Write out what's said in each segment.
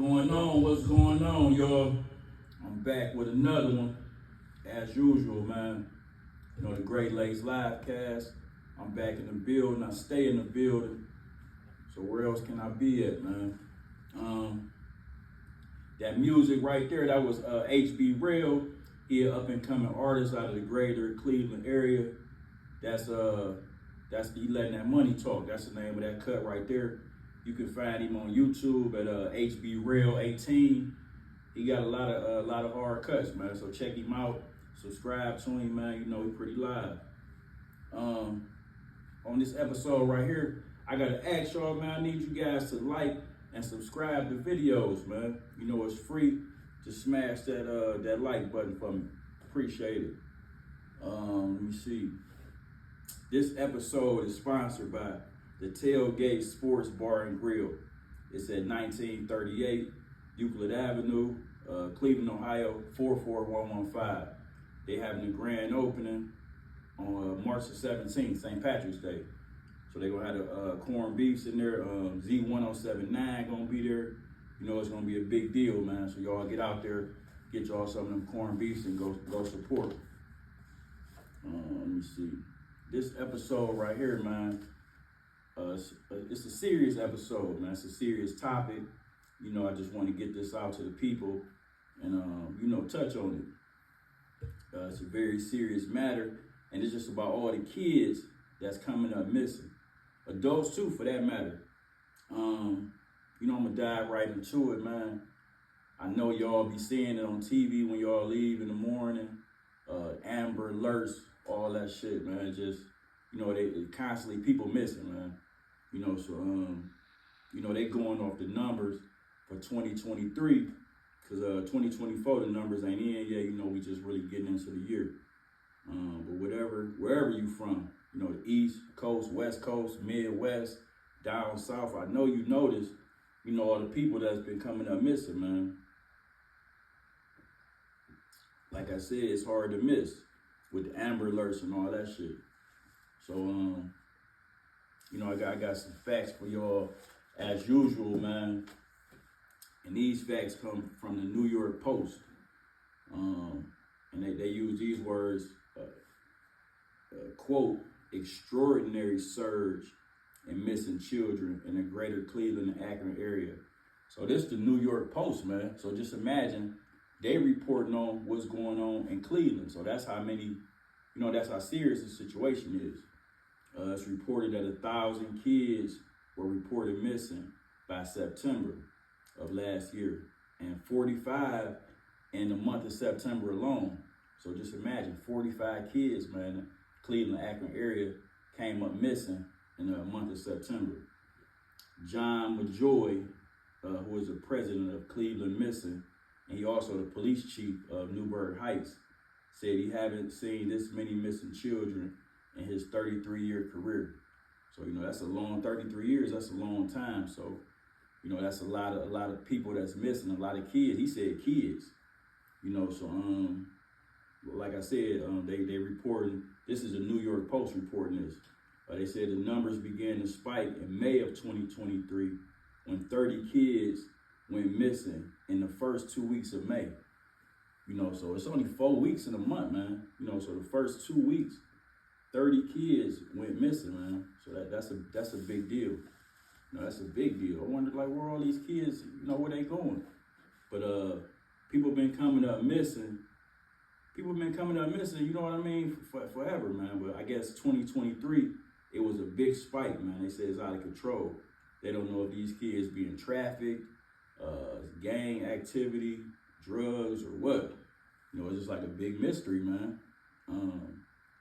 going on? What's going on, y'all? I'm back with another one, as usual, man. You know, the Great Lakes Livecast. I'm back in the building. I stay in the building. So where else can I be at, man? That music right there, that was HB Real. He an up-and-coming artist out of the greater Cleveland area. That's he letting that money talk. That's the name of that cut right there. You can find him on YouTube at HB Real 18. He got a lot of hard cuts, man. So check him out. Subscribe to him, man. You know he pretty live. On this episode right here, I gotta ask y'all, man. I need you guys to like and subscribe to videos, man. You know it's free. Just smash that like button for me. Appreciate it. Let me see. This episode is sponsored by the Tailgate Sports Bar and Grill. It's at 1938 Euclid Avenue, Cleveland, Ohio, 44115. They having a grand opening on March the 17th, St. Patrick's Day. So they're gonna have the corned beefs in there. Z1079 gonna be there. You know it's gonna be a big deal, man. So y'all get out there, get y'all some of them corned beefs and go support. Let me see. This episode right here, man, it's a serious episode, man. It's a serious topic. You know, I just want to get this out to the people and, you know, touch on it. It's a very serious matter, and it's just about all the kids that's coming up missing. Adults, too, for that matter. You know, I'm going to dive right into it, man. I know y'all be seeing it on TV when y'all leave in the morning. Amber alerts, all that shit, man. Just, you know, they constantly people missing, man. You know, so, you know, they going off the numbers for 2023, because 2024, the numbers ain't in yet. You know, we just really getting into the year. But wherever you from, you know, the East Coast, West Coast, Midwest, down South, I know you notice, you know, all the people that's been coming up missing, man. Like I said, it's hard to miss with the Amber alerts and all that shit. So, you know, I got some facts for y'all as usual, man. And these facts come from the New York Post. And they use these words, quote, extraordinary surge in missing children in the greater Cleveland and Akron area. So this is the New York Post, man. So just imagine they reporting on what's going on in Cleveland. So that's how many, you know, that's how serious the situation is. It's reported that 1,000 kids were reported missing by September of last year, and 45 in the month of September alone. So just imagine 45 kids, man, in Cleveland, Akron area came up missing in the month of September. John Majoy, who is the president of Cleveland Missing, and he also the police chief of Newburgh Heights, said he haven't seen this many missing children in his 33-year career. So, you know, that's a long 33 years, that's a long time. So, you know, that's a lot of people that's missing, a lot of kids. He said kids. You know, so like I said, they reporting, this is the New York Post reporting this. They said the numbers began to spike in May of 2023 when 30 kids went missing in the first 2 weeks of May. You know, so it's only 4 weeks in a month, man. You know, so the first 2 weeks, 30 kids went missing, man. So that's a big deal. You know, that's a big deal. I wonder, like, where all these kids, you know, where they going? But people been coming up missing. People been coming up missing, you know what I mean, forever, man. But I guess 2023, it was a big spike, man. They say it's out of control. They don't know if these kids being trafficked, gang activity, drugs, or what. You know, it's just like a big mystery, man.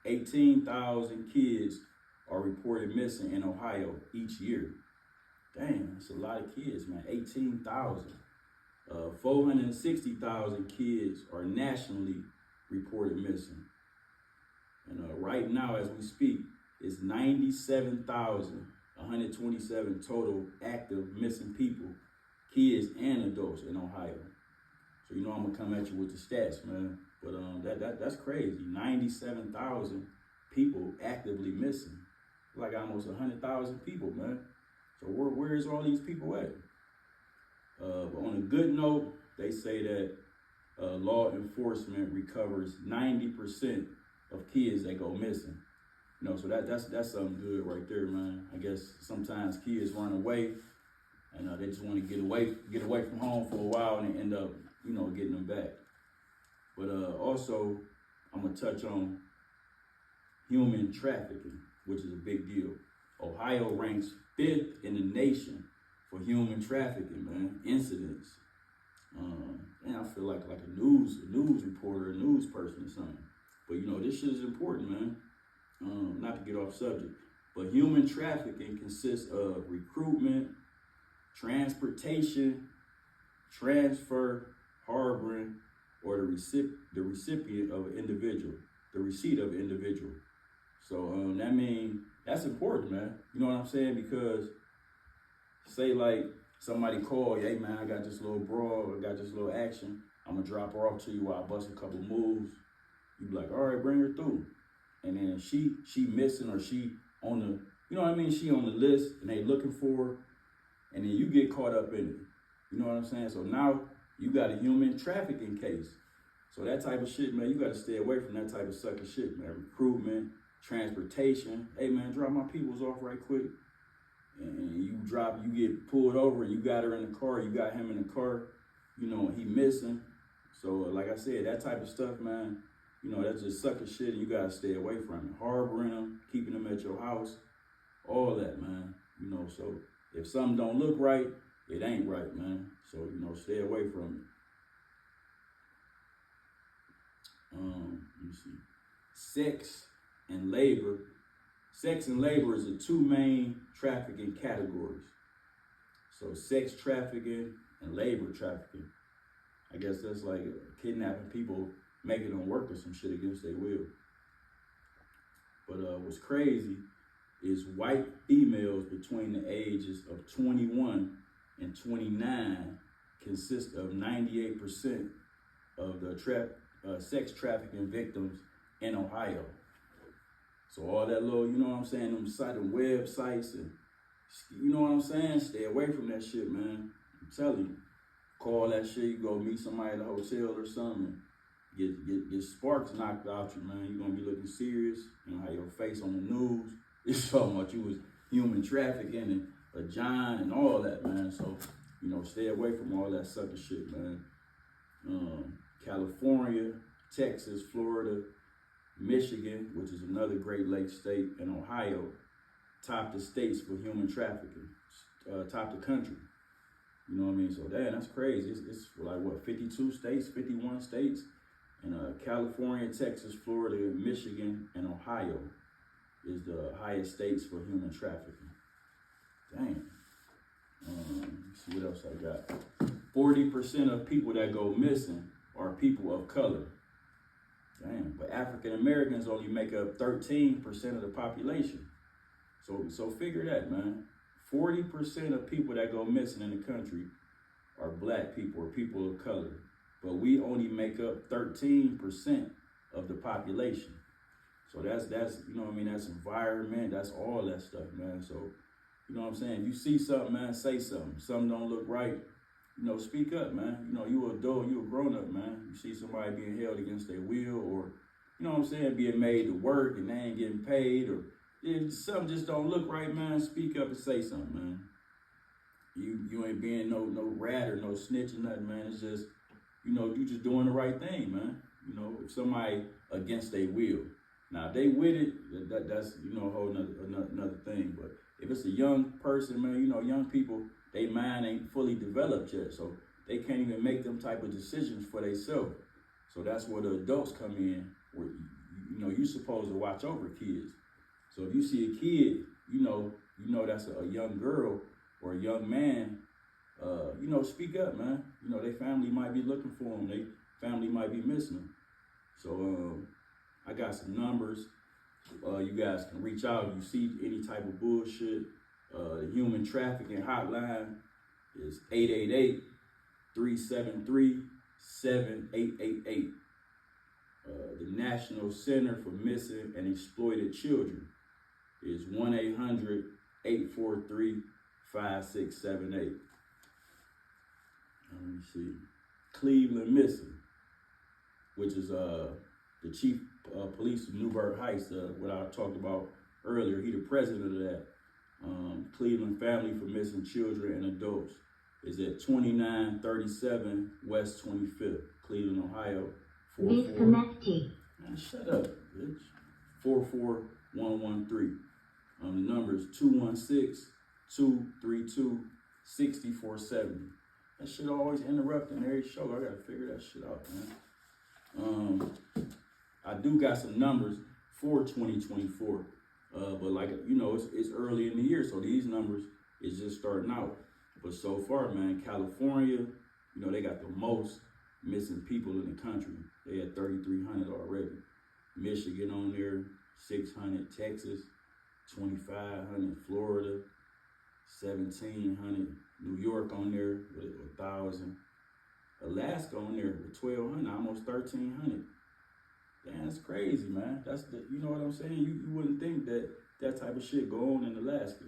18,000 kids are reported missing in Ohio each year. Damn, that's a lot of kids, man. 18,000. 460,000 kids are nationally reported missing. And right now, as we speak, it's 97,127 total active missing people, kids and adults in Ohio. So, you know, I'm gonna come at you with the stats, man. But that's crazy. 97,000 people actively missing. Like almost 100,000 people, man. So where is all these people at? On a good note, they say that law enforcement recovers 90% of kids that go missing. So that's something good right there, man. I guess sometimes kids run away and they just want to get away from home for a while and they end up, getting them back. But also, I'm gonna touch on human trafficking, which is a big deal. Ohio ranks 5th in the nation for human trafficking, man, incidents. And I feel like a news reporter, a news person or something. But this shit is important, man. Not to get off subject, but human trafficking consists of recruitment, transportation, transfer, harboring, or the recipient of an individual, the receipt of an individual. So that means that's important, man. You know what I'm saying? Because say like somebody call, hey man, I got this little brawl, I got this little action. I'm gonna drop her off to you while I bust a couple moves. You be like, all right, bring her through. And then she missing or she on the, she on the list and they looking for her. And then you get caught up in it. You know what I'm saying? So now you got a human trafficking case. So that type of shit, man, you got to stay away from that type of sucker shit, man. Recruitment, transportation. Hey, man, drop my peoples off right quick. And you get pulled over and you got her in the car, you got him in the car, and he missing. So like I said, that type of stuff, man, that's just sucker shit and you got to stay away from it. Harboring them, keeping them at your house, all that, man. So if something don't look right, it ain't right, man. So, stay away from it. Let me see. Sex and labor. Sex and labor is the two main trafficking categories. So sex trafficking and labor trafficking. I guess that's like kidnapping people, making them work or some shit against their will. But what's crazy is white females between the ages of 21 and 29 consist of 98% of the sex trafficking victims in Ohio. So all that little, them websites and, stay away from that shit, man. I'm telling you, call that shit, you go meet somebody at a hotel or something, get sparks knocked out you, man. You're gonna be looking serious, have your face on the news. It's talking about you was human trafficking and a John and all that, man. So, stay away from all that sucker shit, man. California, Texas, Florida, Michigan, which is another Great Lakes state, and Ohio, top the states for human trafficking, top the country. You know what I mean? So that's crazy. It's like 52 states, 51 states, and California, Texas, Florida, Michigan, and Ohio is the highest states for human trafficking. Damn. Let's see what else I got. 40% of people that go missing are people of color. Damn. But African Americans only make up 13% of the population. So figure that, man. 40% of people that go missing in the country are black people or people of color. But we only make up 13% of the population. So that's that's environment, that's all that stuff, man. So, if you see something, man, say something. Something don't look right, speak up, man. You an adult, you a grown up, man. You see somebody being held against their will or, being made to work and they ain't getting paid or if something just don't look right, man, speak up and say something, man. You ain't being no rat or no snitch or nothing, man. It's just, you just doing the right thing, man. If somebody against their will. Now, if they with it, that's, a whole another thing. But if it's a young person, man, young people, their mind ain't fully developed yet. So they can't even make them type of decisions for themselves. So that's where the adults come in, where, you're supposed to watch over kids. So if you see a kid, that's a young girl or a young man, speak up, man. Their family might be looking for them. Their family might be missing them. So I got some numbers. You guys can reach out if you see any type of bullshit. The human trafficking hotline is 888-373-7888. The National Center for Missing and Exploited Children is 1-800-843-5678. Let me see. Cleveland missing, which is the chief police of Newburgh Heights, what I talked about earlier. He the president of that. Cleveland Family for Missing Children and Adults is at 2937 West 25th, Cleveland, Ohio. Disconnecting. Man, shut up, bitch. 44113. The number is 216-232-6470. That shit always interrupting every show. I gotta figure that shit out, man. I do got some numbers for 2024. But like, you know, it's early in the year, so these numbers is just starting out. But so far, man, California, you know, they got the most missing people in the country. They had 3,300 already. Michigan on there, 600. Texas, 2,500. Florida, 1,700. New York on there with 1,000. Alaska on there with 1,200, almost 1,300. Damn, that's crazy, man. You know what I'm saying? You wouldn't think that type of shit go on in Alaska.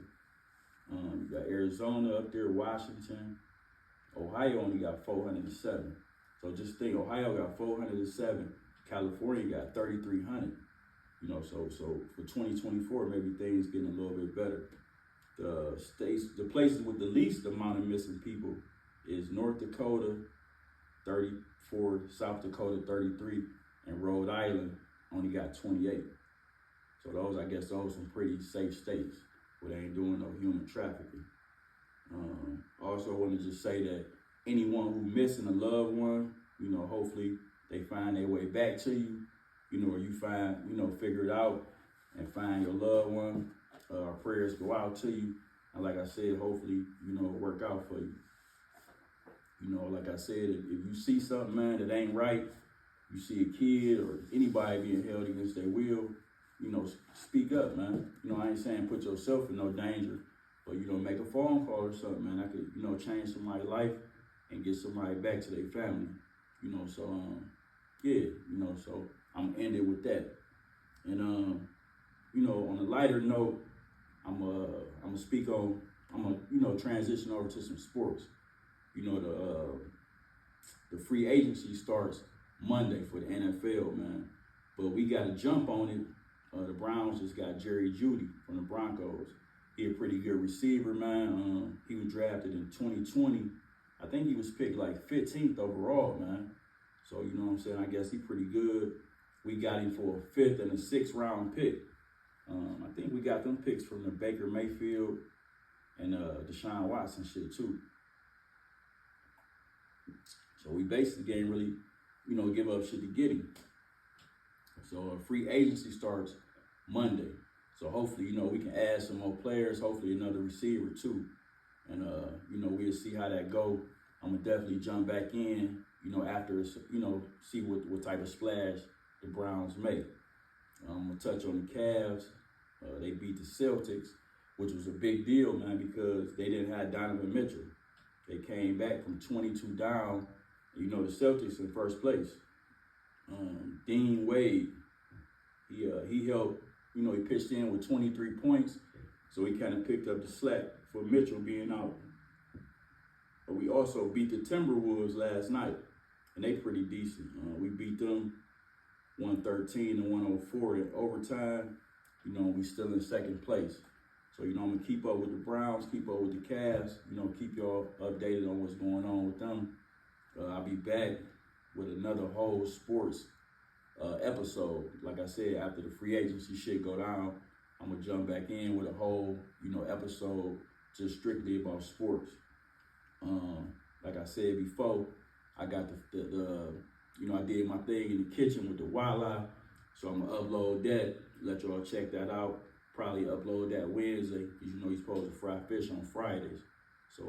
You got Arizona up there, Washington. Ohio only got 407. So just think, Ohio got 407. California got 3,300. You know, so for 2024, maybe things getting a little bit better. The places with the least amount of missing people is North Dakota, 34, South Dakota, 33. And Rhode Island only got 28. So those are some pretty safe states where they ain't doing no human trafficking. Also want to just say that anyone who missing a loved one, you know, hopefully they find their way back to you, you know, or you find, you know, figure it out and find your loved one. Our prayers go out to you. And like I said, hopefully, you know, work out for you. You know, like I said, if you see something, man, that ain't right, you see a kid or anybody being held against their will, you know, speak up, man. You know, I ain't saying put yourself in no danger, but, you know, make a phone call or something, man. I could, you know, change somebody's life and get somebody back to their family. You know, so, yeah, you know, so I'm gonna end it with that. And, you know, on a lighter note, I'm gonna you know, transition over to some sports. You know, the free agency starts Monday for the NFL, man. But we got to jump on it. The Browns just got Jerry Jeudy from the Broncos. He a pretty good receiver, man. He was drafted in 2020. I think he was picked like 15th overall, man. So, you know what I'm saying? I guess he pretty good. We got him for a 5th and a 6th round pick. I think we got them picks from the Baker Mayfield and Deshaun Watson shit too. So we basically ain't really, you know, give up shit to get him. So free agency starts Monday. So hopefully, you know, we can add some more players, hopefully another receiver too. And, you know, we'll see how that go. I'm going to definitely jump back in, you know, after, you know, see what type of splash the Browns make. I'm going to touch on the Cavs. They beat the Celtics, which was a big deal, man, because they didn't have Donovan Mitchell. They came back from 22 down. You know, the Celtics in first place. Dean Wade, he helped, you know, he pitched in with 23 points, so he kind of picked up the slack for Mitchell being out. But we also beat the Timberwolves last night, and they pretty decent. We beat them 113 and 104 in overtime. You know, we still in second place. So, you know, I'm going to keep up with the Browns, keep up with the Cavs, you know, keep y'all updated on what's going on with them. I'll be back with another whole sports episode. Like I said, after the free agency shit go down, I'm going to jump back in with a whole, you know, episode just strictly about sports. Like I said before, I got the you know, I did my thing in the kitchen with the wildlife. So I'm going to upload that, let y'all check that out. Probably upload that Wednesday, because you know you're supposed to fry fish on Fridays. So,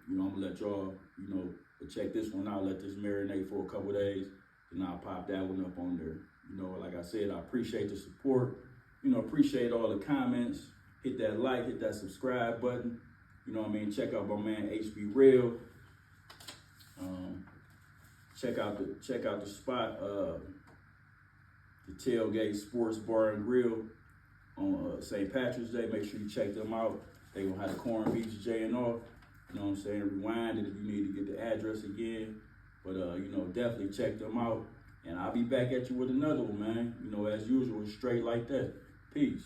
you know, I'm going to let y'all, you know, check this one out, let this marinate for a couple days, and I'll pop that one up on there. You know, like I said, I appreciate the support. You know, appreciate all the comments. Hit that like, hit that subscribe button. You know what I mean? Check out my man HB Real. Check out the spot, the Tailgate Sports Bar and Grill on St. Patrick's Day. Make sure you check them out. They gonna have the corned beef J and off. You know what I'm saying? Rewind it if you need to get the address again. But, you know, definitely check them out. And I'll be back at you with another one, man. You know, as usual, straight like that. Peace.